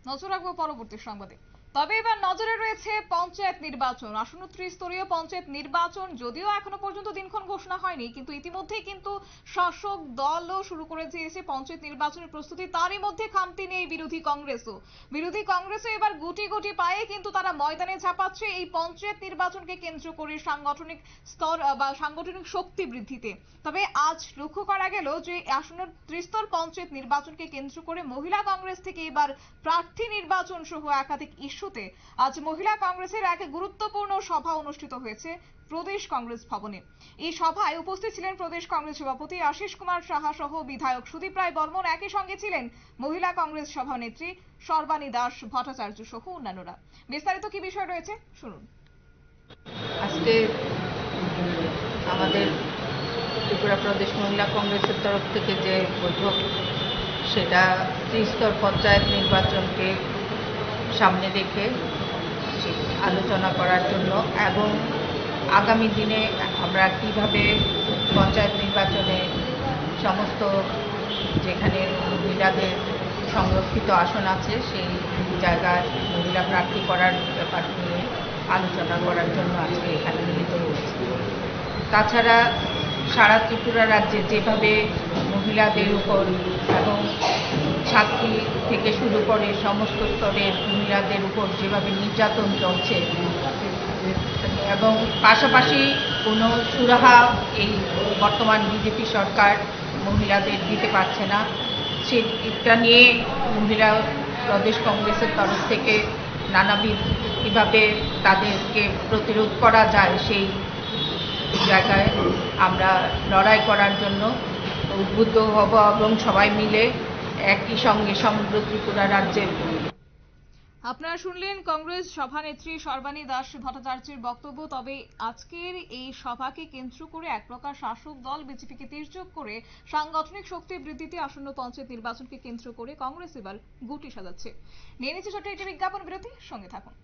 নজর রাখবো পরবর্তী সংবাদে। তবে এবার নজরে রয়েছে পঞ্চায়েত নির্বাচন। আসন্ন ত্রিস্তরীয় পঞ্চায়েত নির্বাচন যদিও এখনো পর্যন্ত দিনক্ষণ ঘোষণা হয়নি, কিন্তু ইতিমধ্যেই কিন্তু শাসক দলও শুরু করে দিয়েছে পঞ্চায়েত নির্বাচনের প্রস্তুতি। তারই মধ্যে খামতি নেই বিরোধী কংগ্রেসও এবার গুটি গুটি পায়ে কিন্তু তারা ময়দানে ঝাঁপাচ্ছে এই পঞ্চায়েত নির্বাচনকে কেন্দ্র করে সাংগঠনিক স্তর বা সাংগঠনিক শক্তি বৃদ্ধিতে। তবে আজ লক্ষ্য করা গেল যে আসন্ন ত্রিস্তর পঞ্চায়েত নির্বাচনকে কেন্দ্র করে মহিলা কংগ্রেস থেকে এবার প্রার্থী নির্বাচন সহ একাধিক ইস্যুতে আজ মহিলা কংগ্রেসের এক গুরুত্বপূর্ণ সভা অনুষ্ঠিত হয়েছে প্রদেশ কংগ্রেস ভবনে। এই সভায় উপস্থিত ছিলেন প্রদেশ কংগ্রেস সভাপতি আশিস কুমার সাহা সহ বিধায়ক সুদীপ রায় বর্মন। একই সঙ্গে ছিলেন মহিলা কংগ্রেস সভানেত্রী সর্বাণী দাস ভট্টাচার্য সহ অন্যান্যরা। বিস্তারিত কি বিষয় রয়েছে শুনুন। আজকে আমাদের ত্রিপুরা প্রদেশ মহিলা কংগ্রেসের তরফ থেকে যে বৈঠক, সেটা ত্রিস্তর পঞ্চায়েত নির্বাচনকে সামনে রেখে আলোচনা করার জন্য এবং আগামী দিনে আমরা কিভাবে পঞ্চায়েত নির্বাচনে সমস্ত যেখানে মহিলাদের সংরক্ষিত আসন আছে সেই জায়গায় মহিলা প্রার্থী করার ব্যাপার নিয়ে আলোচনা করার জন্য আজকে এখানে মিলিত হয়েছে। তাছাড়া সারা ত্রিপুরা রাজ্যে যেভাবে মহিলাদের উপর এবং ছাত্রী থেকে শুরু করে সমস্ত স্তরের মহিলাদের উপর যেভাবে নির্যাতন চলছে এবং পাশাপাশি কোনো সুরাহা এই বর্তমান বিজেপি সরকার মহিলাদের দিতে পারছে না, সেটা নিয়ে মহিলা প্রদেশ কংগ্রেসের তরফ থেকে নানাবিধ কীভাবে তাদেরকে প্রতিরোধ করা যায় সেই জায়গায় আমরা লড়াই করার জন্য উদ্বুদ্ধ হব এবং সবাই মিলে একই সঙ্গে সমগ্র ত্রিপুরা রাজ্যের। আপনারা শুনলেন কংগ্রেস সভানেত্রী সর্বাণী দাস ভট্টাচার্যের বক্তব্য। তবে আজকের এই সভাকে কেন্দ্র করে এক প্রকার শাসক দল বিজেপিকে তির্যক করে সাংগঠনিক শক্তি বৃদ্ধিতে আসন্ন পঞ্চায়েত নির্বাচনকে কেন্দ্র করে কংগ্রেস এবার গুটি সাজাচ্ছে। নিয়ে নিচ্ছে ছোট্ট একটি বিজ্ঞাপন বিরতি, সঙ্গে থাকুন।